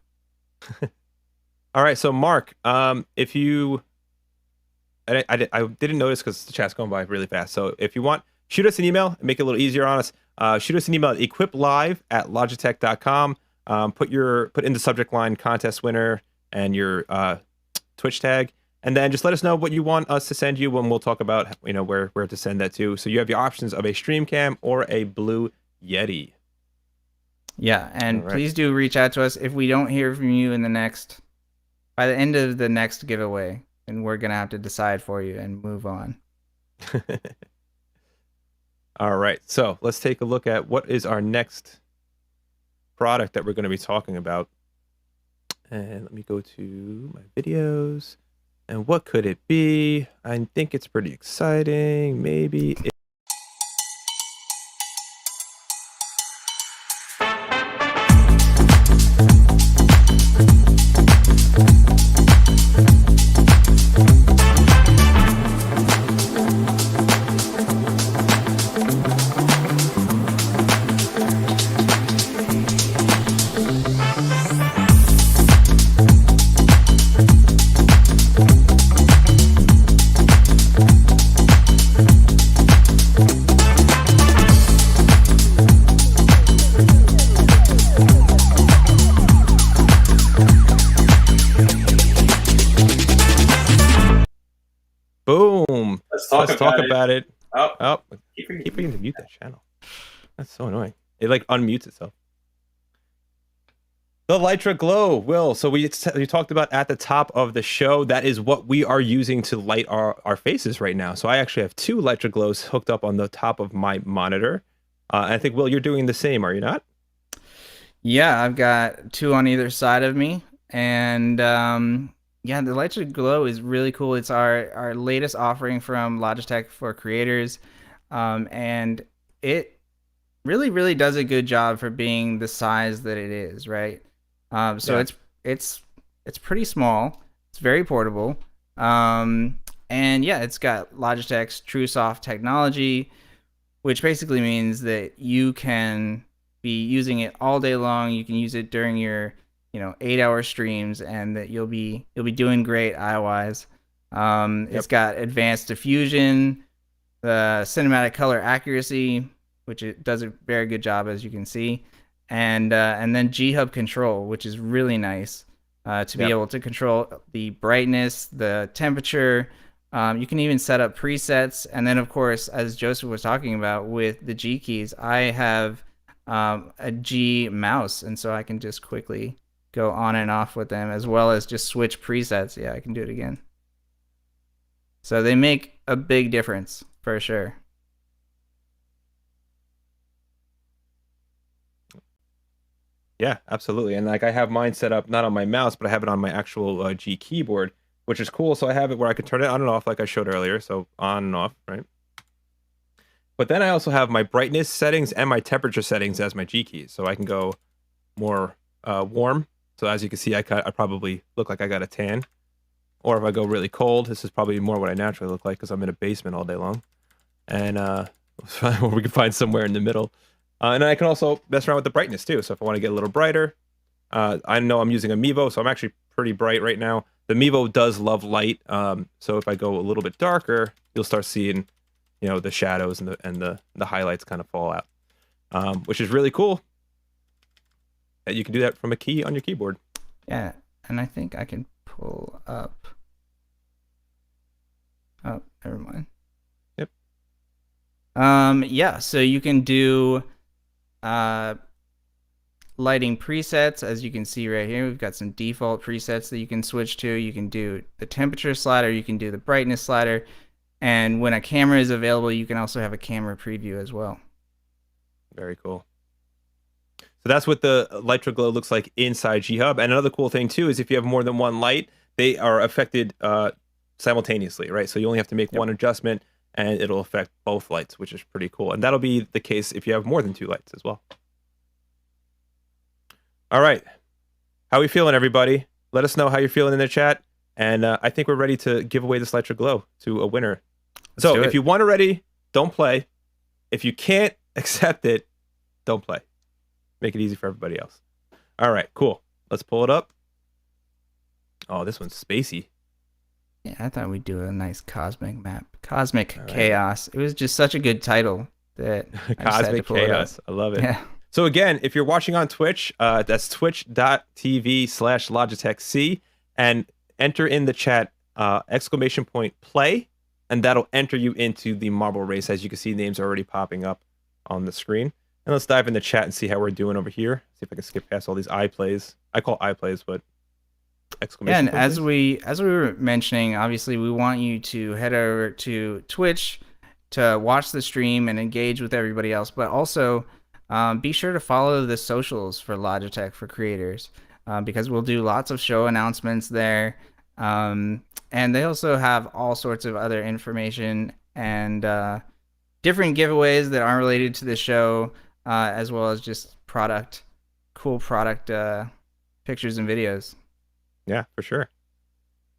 A: All right, so Mark, if you... I didn't notice because the chat's going by really fast. So if you want, shoot us an email and make it a little easier on us. Shoot us an email at equiplive@logitech.com. Put in the subject line contest winner and your Twitch tag, and then just let us know what you want us to send you when we'll talk about where to send that to. So you have your options of a Stream Cam or a blue Yeti.
B: Yeah, and please do reach out to us if we don't hear from you by the end of the next giveaway. And we're going to have to decide for you and move on.
A: All right. So let's take a look at what is our next product that we're going to be talking about. And let me go to my videos. And what could it be? I think it's pretty exciting. Maybe. Boom.
E: Let's talk
A: about it.
E: Oh,
A: Keep forgetting to mute that channel. That's so annoying. It like unmutes itself. The Lytra Glow, Will. So we talked about at the top of the show. That is what we are using to light our faces right now. So I actually have 2 Lytra Glows hooked up on the top of my monitor. I think, Will, you're doing the same, are you not?
B: Yeah, I've got 2 on either side of me. And yeah, the Lytra Glow is really cool. It's our latest offering from Logitech for creators. And it really does a good job for being the size that it is, right? So it's pretty small. It's very portable. And yeah, it's got Logitech's TrueSoft technology, which basically means that you can be using it all day long. You can use it during your 8-hour streams, and that you'll be doing great eye-wise. It's got advanced diffusion, cinematic color accuracy, which it does a very good job, as you can see, and then G-Hub control, which is really nice to be able to control the brightness, the temperature. You can even set up presets, and then of course, as Joseph was talking about with the G keys, I have a G mouse, and so I can just quickly go on and off with them, as well as just switch presets. Yeah, I can do it again. So they make a big difference for sure.
A: Yeah, absolutely. And like I have mine set up not on my mouse, but I have it on my actual G keyboard, which is cool. So I have it where I can turn it on and off like I showed earlier. So on and off, right? But then I also have my brightness settings and my temperature settings as my G keys. So I can go more warm. So as you can see, I probably look like I got a tan. Or if I go really cold, this is probably more what I naturally look like because I'm in a basement all day long. And we can find somewhere in the middle. And I can also mess around with the brightness too. So if I want to get a little brighter, I know I'm using Amiibo, so I'm actually pretty bright right now. The Amiibo does love light. So if I go a little bit darker, you'll start seeing, the shadows and the highlights kind of fall out, which is really cool. And you can do that from a key on your keyboard.
B: Yeah, and I think I can pull up. Oh, never mind.
A: Yep.
B: Yeah, so you can do lighting presets. As you can see right here, we've got some default presets that you can switch to. You can do the temperature slider, you can do the brightness slider, and when a camera is available, you can also have a camera preview as well.
A: Very cool. So that's what the Lytra Glow looks like inside G-Hub. And another cool thing too is if you have more than one light, they are affected simultaneously, right? So you only have to make one adjustment and it'll affect both lights, which is pretty cool. And that'll be the case if you have more than 2 lights as well. All right. How are we feeling, everybody? Let us know how you're feeling in the chat. And I think we're ready to give away this Lytra Glow to a winner. So if you want already, don't play. If you can't accept it, don't play. Make it easy for everybody else. All right, cool. Let's pull it up. Oh, this one's spacey.
B: Yeah, I thought we'd do a nice cosmic map. Cosmic Chaos. It was just such a good title that
A: Cosmic Chaos. I love it. Yeah. So again, if you're watching on Twitch, that's twitch.tv/Logitech C, and enter in the chat !play, and that'll enter you into the marble race. As you can see, names are already popping up on the screen. And let's dive in the chat and see how we're doing over here. See if I can skip past all these iPlays. I call iPlays, but exclamation.
B: Yeah, and as we were mentioning, obviously we want you to head over to Twitch to watch the stream and engage with everybody else, but also be sure to follow the socials for Logitech for creators, because we'll do lots of show announcements there. And they also have all sorts of other information and different giveaways that aren't related to the show, as well as just cool product pictures and videos.
A: Yeah, for sure.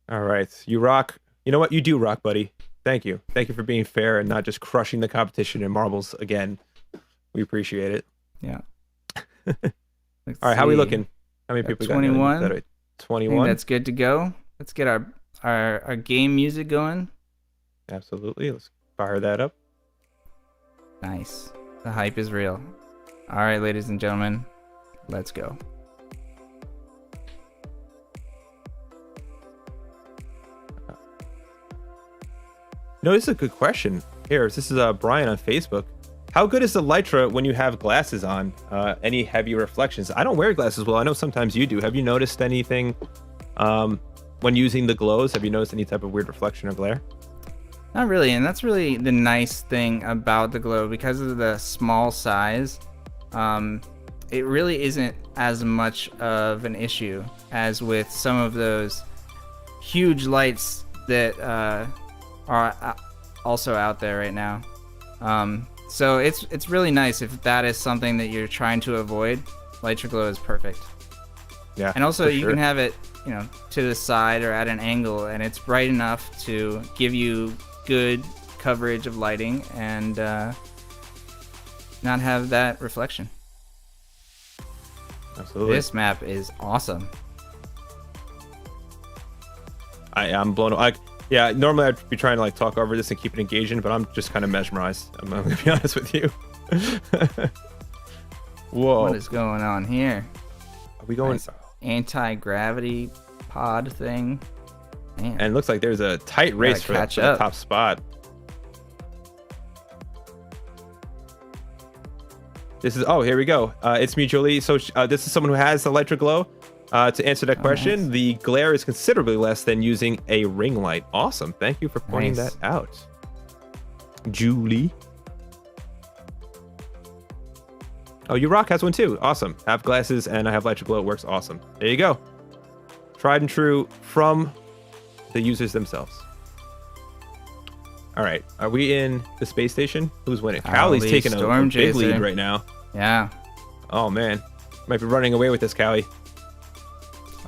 A: All right. You rock. You know what? You do rock, buddy. Thank you. Thank you for being fair and not just crushing the competition in marbles again. We appreciate it.
B: Yeah.
A: All right. How are we looking? How many people got?
B: 21.
A: 21.
B: That's good to go. Let's get our game music going.
A: Absolutely. Let's fire that up.
B: Nice. The hype is real. All right, ladies and gentlemen, let's go.
A: No, this is a good question. Here, this is Brian on Facebook. How good is the Lytra when you have glasses on? Any heavy reflections? I don't wear glasses. Well, I know sometimes you do. Have you noticed anything when using the glows? Have you noticed any type of weird reflection or glare?
B: Not really, and that's really the nice thing about the glow. Because of the small size, it really isn't as much of an issue as with some of those huge lights that are also out there right now. So it's really nice if that is something that you're trying to avoid. Lytra Glow is perfect.
A: Yeah.
B: And also you
A: sure.
B: can have it, to the side or at an angle, and it's bright enough to give you good coverage of lighting and not have that reflection.
A: Absolutely.
B: This map is awesome.
A: I'm blown away. Yeah, normally I'd be trying to talk over this and keep it engaging, but I'm just kind of mesmerized. I'm gonna be honest with you. Whoa.
B: What is going on here?
A: Are we going?
B: Nice anti-gravity pod thing. Man.
A: And it looks like there's a tight race for the top spot. This is, here we go. It's me, Jolie. So this is someone who has the Lytra Glow. To answer that question, nice. The glare is considerably less than using a ring light. Awesome. Thank you for pointing that out, Julie. Oh, you rock has one too. Awesome. I have glasses and I have Lytra Glow. It works awesome. There you go. Tried and true from the users themselves. All right. Are we in the space station? Who's winning? Callie's taking a big lead right now.
B: Yeah.
A: Oh, man. Might be running away with this, Callie.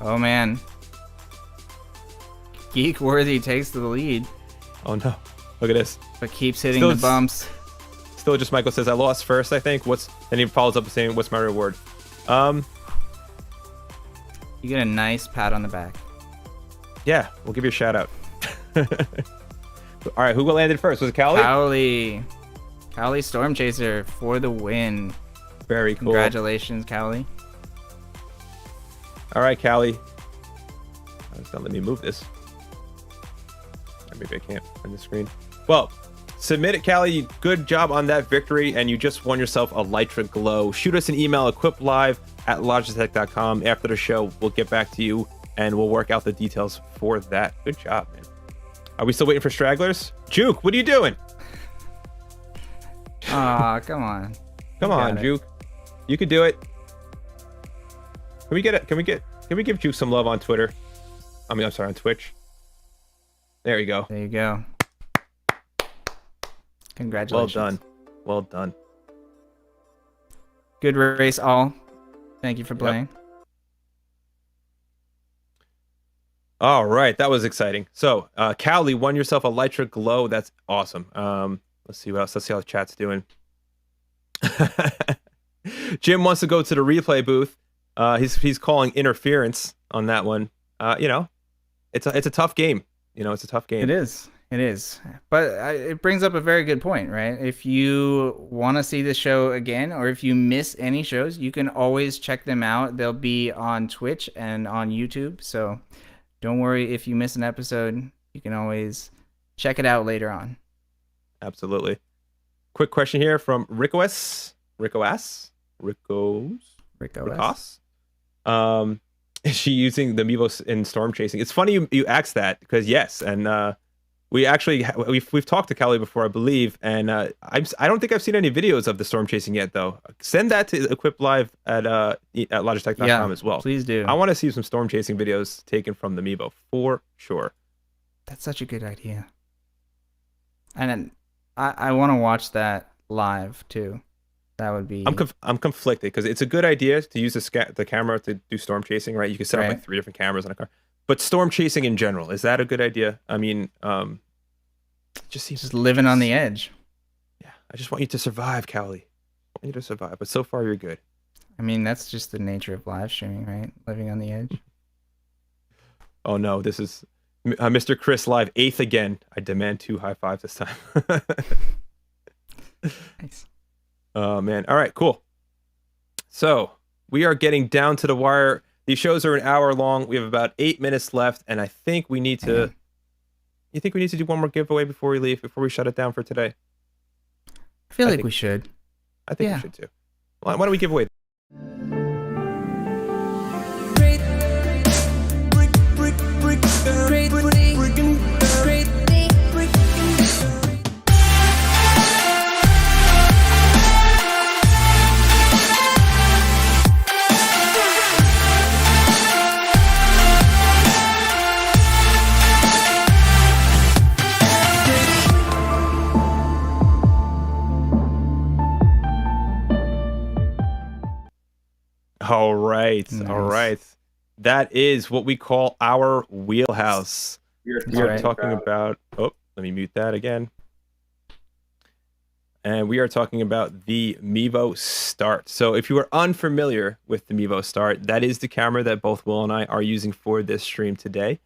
B: Oh, man. Geek Worthy takes the lead.
A: Oh, no. Look at this.
B: But keeps hitting the bumps.
A: Still just Michael says, I lost first, I think. Then he follows up saying, what's my reward?
B: You get a nice pat on the back.
A: Yeah, we'll give you a shout out. All right, who landed first? Was it Callie?
B: Callie Storm Chaser for the win.
A: Very cool.
B: Congratulations, Callie.
A: All right, Callie. It's not letting me move this. Or maybe I can't on the screen. Well, submit it, Callie. Good job on that victory, and you just won yourself a Lytra Glow. Shoot us an email, equiplive@logitech.com. After the show, we'll get back to you, and we'll work out the details for that. Good job, man. Are we still waiting for stragglers? Juke, what are you doing?
B: Aw, come on.
A: Come on, Juke. You can do it. Can we get it? Can we give Juke some love on Twitter? I'm sorry, on Twitch. There you go.
B: There you go. Congratulations.
A: Well done. Well done.
B: Good race, all. Thank you for playing.
A: Yep. All right, that was exciting. So, Callie won yourself a Lytra Glow. That's awesome. Let's see what else. Let's see how the chat's doing. Jim wants to go to the replay booth. He's calling interference on that one. It's a tough game. It's a tough game.
B: It is. But it brings up a very good point, right? If you want to see the show again, or if you miss any shows, you can always check them out. They'll be on Twitch and on YouTube. So don't worry if you miss an episode. You can always check it out later on.
A: Absolutely. Quick question here from Rickos. Is she using the Amiibo in storm chasing? It's funny you asked that, because yes, and We actually we've talked to Callie before, I believe, and I don't think I've seen any videos of the storm chasing yet, though. Send that to Equip Live at Logitech.com
B: Yeah,
A: as well.
B: please do.
A: I want to see some storm chasing videos taken from the Amiibo for sure.
B: That's such a good idea. And then I want to watch that live too. That would be.
A: I'm conflicted because it's a good idea to use the camera to do storm chasing, right? You can set up like 3 different cameras on a car. But storm chasing in general, is that a good idea? I mean,
B: just living on the edge.
A: Yeah, I just want you to survive, Callie. I want you to survive, but so far you're good.
B: I mean, that's just the nature of live streaming, right? Living on the edge.
A: Oh no, this is Mr. Chris Live 8th again. I demand 2 high fives this time.
B: Nice.
A: Oh man. All right, cool. So we are getting down to the wire. These shows are an hour long. We have about 8 minutes left, and I think we need to. You think we need to do one more giveaway before we leave, before we shut it down for today?
B: I feel like we should.
A: I think we should too. Why don't we give away? All right.
B: Nice.
A: All right. That is what we call our wheelhouse. We are talking about, oh, let me mute that again. And we are talking about the Mevo Start. So if you are unfamiliar with the Mevo Start, that is the camera that both Will and I are using for this stream today.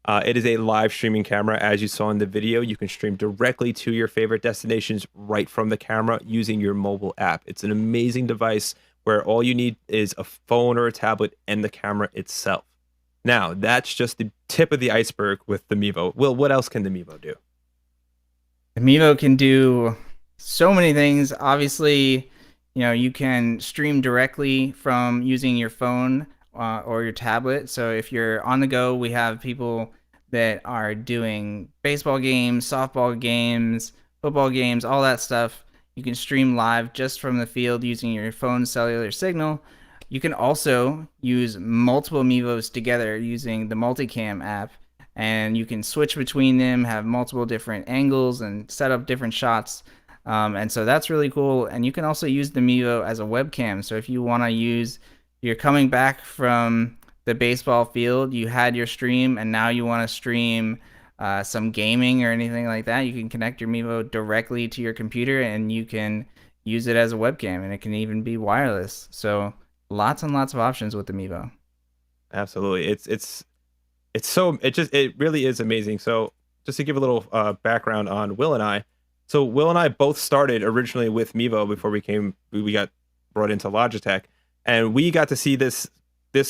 A: It is a live streaming camera. As you saw in the video, you can stream directly to your favorite destinations right from the camera using your mobile app. It's an amazing device where all you need is a phone or a tablet and the camera itself. Now, that's just the tip of the iceberg with the Mevo. Will, what else can the Mevo do?
B: The Mevo can do so many things. Obviously, you can stream directly from using your phone or your tablet. So if you're on the go, we have people that are doing baseball games, softball games, football games, all that stuff. You can stream live just from the field using your phone's cellular signal. You can also use multiple Mevos together using the Multicam app, and you can switch between them, have multiple different angles, and set up different shots. And so that's really cool. And you can also use the Mevo as a webcam. So if you want to you're coming back from the baseball field, you had your stream, and now you want to stream some gaming or anything like that, you can connect your Mevo directly to your computer and you can use it as a webcam, and it can even be wireless. So lots and lots of options with the Mevo.
A: Absolutely. It really is amazing. So just to give a little background on Will and I. So Will and I both started originally with Mevo before we got brought into Logitech, and we got to see this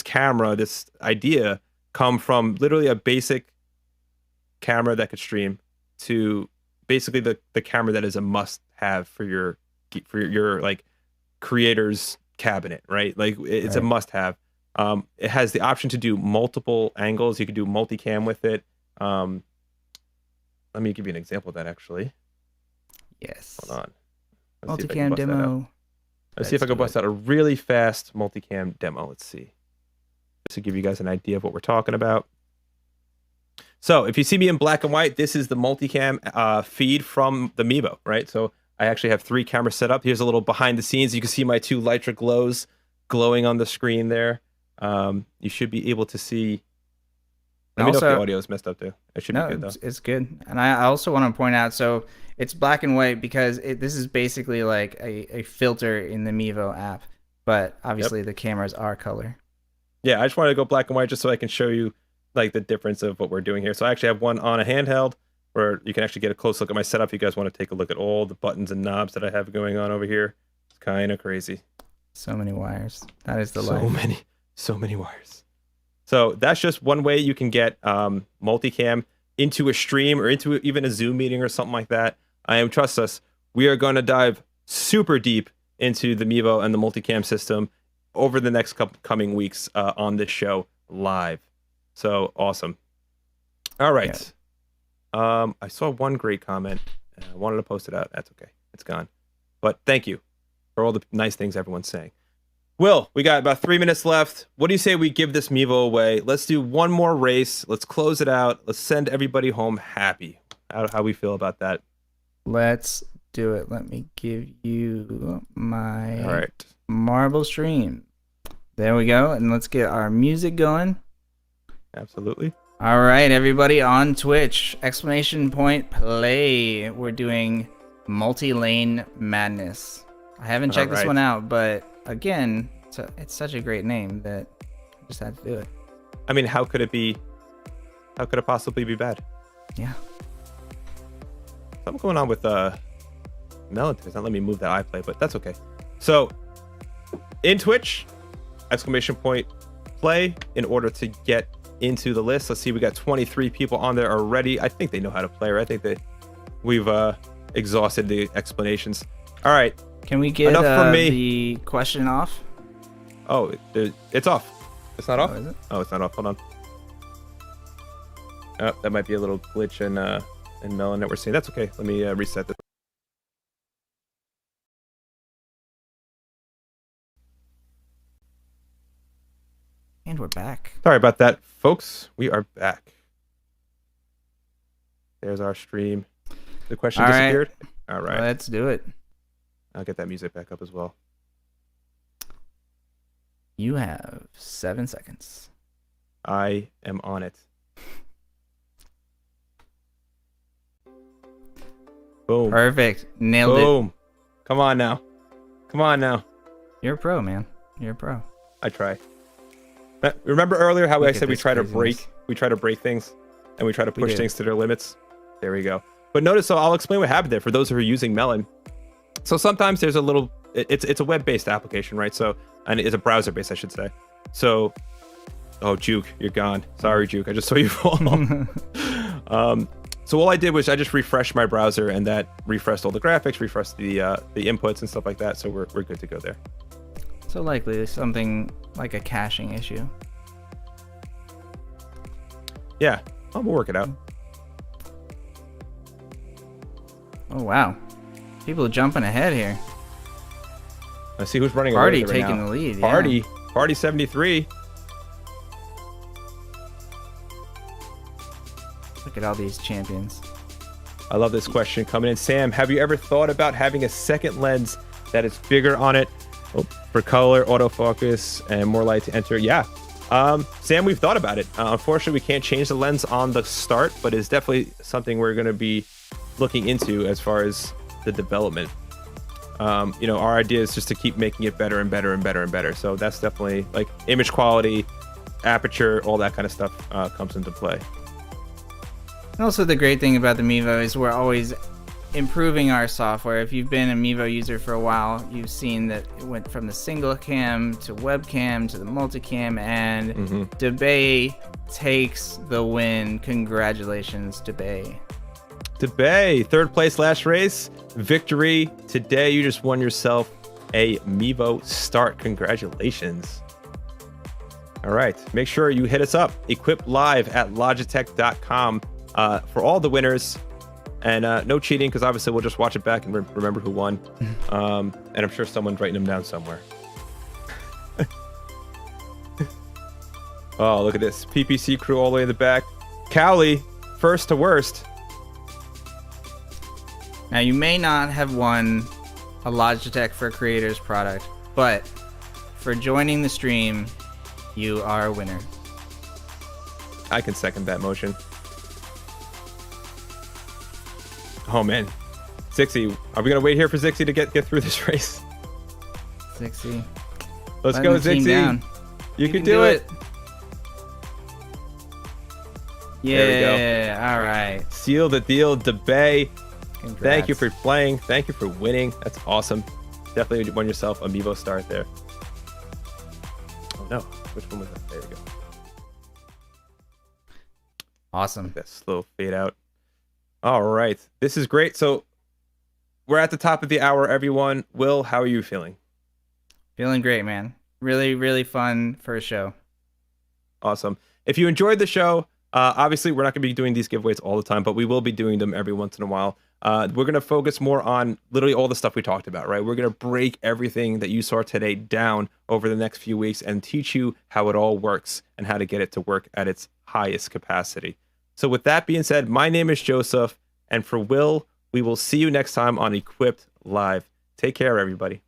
A: camera, this idea come from literally a basic camera that could stream to basically the camera that is a must have for your like creator's cabinet, right? Like it's a must have. It has the option to do multiple angles. You can do multicam with it. Let me give you an example of that actually.
B: Yes.
A: Hold on.
B: Multicam demo.
A: Let's see if I can bust out a really fast multicam demo. Let's see. Just to give you guys an idea of what we're talking about. So if you see me in black and white, this is the multicam feed from the Mevo, right? So I actually have 3 cameras set up. Here's a little behind the scenes. You can see my 2 Lytra glows glowing on the screen there. You should be able to see. Let me know if the audio is messed up too. It should be good though.
B: It's good. And I also want to point out, so it's black and white because this is basically like a filter in the Mevo app, but obviously the cameras are color.
A: Yeah, I just wanted to go black and white just so I can show you like the difference of what we're doing here. So I actually have one on a handheld where you can actually get a close look at my setup. If you guys want to take a look at all the buttons and knobs that I have going on over here. It's kind of crazy.
B: So many wires. That is the life.
A: So many wires. So that's just one way you can get multicam into a stream or into even a Zoom meeting or something like that. Trust us, we are going to dive super deep into the Mevo and the multicam system over the next coming weeks on this show live. So awesome. All right. I saw one great comment. I wanted to post it out. That's okay. It's gone. But thank you for all the nice things everyone's saying. Will, we got about 3 minutes left. What do you say we give this Mevo away? Let's do one more race. Let's close it out. Let's send everybody home happy. How we feel about that?
B: Let's do it. Let me give you my
A: All right.
B: marble stream. There we go. And let's get our music going.
A: Absolutely.
B: All right, everybody on Twitch, exclamation point play. We're doing multi-lane madness. I haven't checked this one out, but again, it's such a great name that I just had to do it.
A: I mean, how could it possibly be bad?
B: Yeah.
A: Something going on with Melon. It's not letting me move that iPlay, but that's okay. So in Twitch, exclamation point play in order to get into the list. Let's see, we got 23 people on there already. I think they know how to play, right? I think that we've exhausted the explanations. All right.
B: Can we get the question off?
A: Oh, it's off. It's not off?
B: Is it?
A: Oh, it's not off. Hold on. Oh, that might be a little glitch in Melon that we're seeing. That's okay. Let me reset this.
B: And we're back.
A: Sorry about that, folks. We are back. There's our stream. The question disappeared. All right.
B: Let's do it.
A: I'll get that music back up as well.
B: You have 7 seconds.
A: I am on it. Boom.
B: Perfect. Nailed it.
A: Boom. Come on now. Come on now.
B: You're a pro, man. You're a pro.
A: I try. Remember earlier how I said we try to
B: craziness.
A: break things and we try to push things to their limits? There we go. But notice, so I'll explain what happened there for those who are using Melon. So sometimes there's a little, it's a web-based application, right? So, and it's a browser-based, I should say. So, oh, Juke, you're gone. Sorry, Juke, I just saw you fall. So all I did was I just refreshed my browser, and that refreshed all the graphics, refreshed the inputs and stuff like that. So we're good to go there.
B: So likely something like a caching issue.
A: Yeah, we'll work it out.
B: Oh wow, people are jumping ahead here.
A: Let's see who's running.
B: Party
A: right
B: taking
A: now.
B: the lead.
A: Party 73.
B: Look at all these champions.
A: I love this question coming in. Sam, have you ever thought about having a second lens that is bigger on it for color, autofocus, and more light to enter? Yeah. Sam, we've thought about it. Unfortunately, we can't change the lens on the start, but it's definitely something we're going to be looking into as far as the development. Our idea is just to keep making it better and better and better and better. So that's definitely like image quality, aperture, all that kind of stuff comes into play.
B: And also the great thing about the Mevo is we're always improving our software. If you've been a Mevo user for a while, you've seen that it went from the single cam to webcam to the multicam, and Debay takes the win. Congratulations, Debay.
A: Debay, third place last race. Victory today. You just won yourself a Mevo start. Congratulations. All right. Make sure you hit us up. equiplive@logitech.com for all the winners. And no cheating, because obviously we'll just watch it back and remember who won. And I'm sure someone's writing them down somewhere. Oh, look at this. PPC crew all the way in the back. Cowley, first to worst.
B: Now, you may not have won a Logitech for Creators product, but for joining the stream, you are a winner.
A: I can second that motion. Oh, man. Zixie. Are we going to wait here for Zixie to get through this race?
B: Zixie.
A: Let's go, Zixie. You can do it.
B: Yeah.
A: There we go.
B: All right.
A: Seal the deal, Debay.
B: Congrats.
A: Thank you for playing. Thank you for winning. That's awesome. Definitely won yourself a Amiibo start there. Oh, no. Which one was that? There we go.
B: Awesome.
A: That slow fade out. All right. This is great. So we're at the top of the hour, everyone. Will, how are you feeling?
B: Feeling great, man. Really, really fun first show.
A: Awesome. If you enjoyed the show, Obviously, we're not going to be doing these giveaways all the time, but we will be doing them every once in a while. We're going to focus more on literally all the stuff we talked about, right? We're going to break everything that you saw today down over the next few weeks and teach you how it all works and how to get it to work at its highest capacity. So with that being said, my name is Joseph, and for Will, we will see you next time on Equipped Live. Take care, everybody.